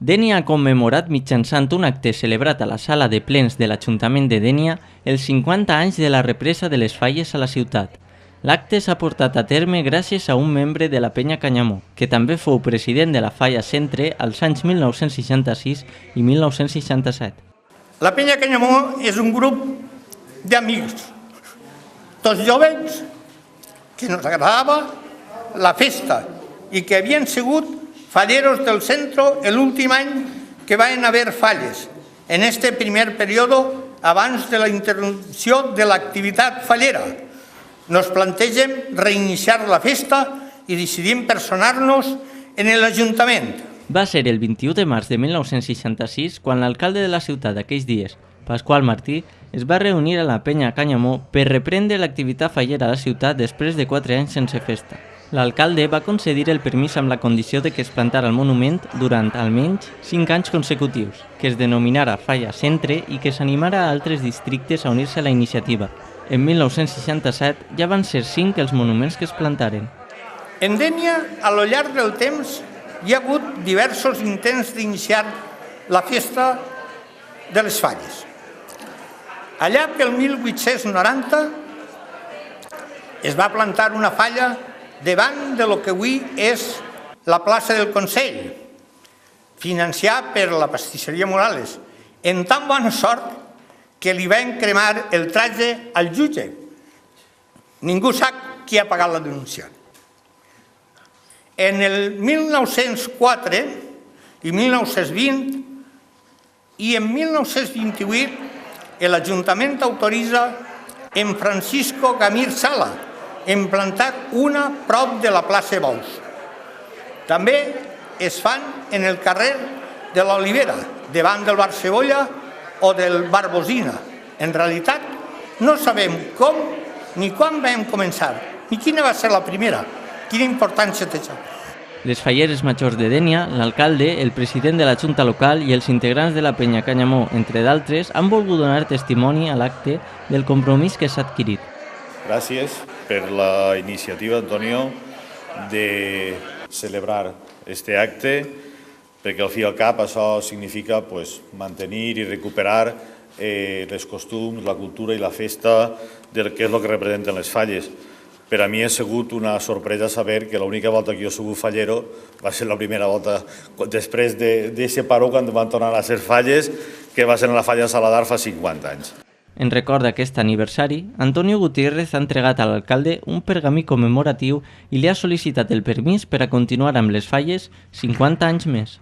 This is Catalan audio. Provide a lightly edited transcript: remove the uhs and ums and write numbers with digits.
Dénia ha commemorat mitjançant un acte celebrat a la sala de plens de l'Ajuntament de Dénia els 50 anys de la represa de les falles a la ciutat. L'acte s'ha portat a terme gràcies a un membre de la Penya Canyamó, que també fou president de la Falla Centre als anys 1966 i 1967. La Penya Canyamó és un grup d'amics, tots jóvens, que nos agradava la festa i que havien sigut falleros del centro l'últim any que van haver falles, en este primer periodo abans de la interrupció de l'activitat fallera. Nos plantegem reiniciar la festa i decidim personar-nos en l'Ajuntament. Va ser el 21 de març de 1966 quan l'alcalde de la ciutat d'aquells dies, Pasqual Martí, es va reunir a la Penya Canyamó per reprendre l'activitat fallera a la ciutat després de 4 anys sense festa. L'alcalde va concedir el permís amb la condició de que es plantara el monument durant almenys 5 anys consecutius, que es denominara Falla Centre i que s'animara a altres districtes a unir-se a la iniciativa. En 1967 ja van ser 5 els monuments que es plantaren. En Dénia, a lo llarg del temps, hi ha hagut diversos intents d'iniciar la festa de les falles. Allà pel 1890 es va plantar una falla davant de lo que avui és la plaça del Consell, financiada per la pastisseria Morales, en tan bona sort que li van cremar el traje al jutge. Ningú sap qui ha pagat la denúncia. En el 1904 i 1920 i en 1928 l'Ajuntament autoritza en Francisco Gamir Sala implantar una prop de la plaça Bous. També es fan en el carrer de l'Olivera, davant del bar Cebolla o del bar Bosina. En realitat no sabem com ni quan vam començar, ni quina va ser la primera, quina importància té això. Les falleres majors de Dénia, l'alcalde, el president de la Junta local i els integrants de la Penya Canyamó, entre d'altres, han volgut donar testimoni a l'acte del compromís que s'ha adquirit. Gràcies per la iniciativa, Antonio, de celebrar este acte, perquè al fi i al cap això significa mantenir i recuperar els costums, la cultura i la festa del que és el que representen les falles. Per a mi ha sigut una sorpresa saber que l'única volta que jo he sigut fallero va ser la primera volta després d'aquest paró quan van tornar a ser falles, que va ser en la falla de Saladar fa 50 anys. En record d'aquest aniversari, Antonio Gutiérrez ha entregat a l'alcalde un pergamí commemoratiu i li ha sol·licitat el permís per a continuar amb les falles 50 anys més.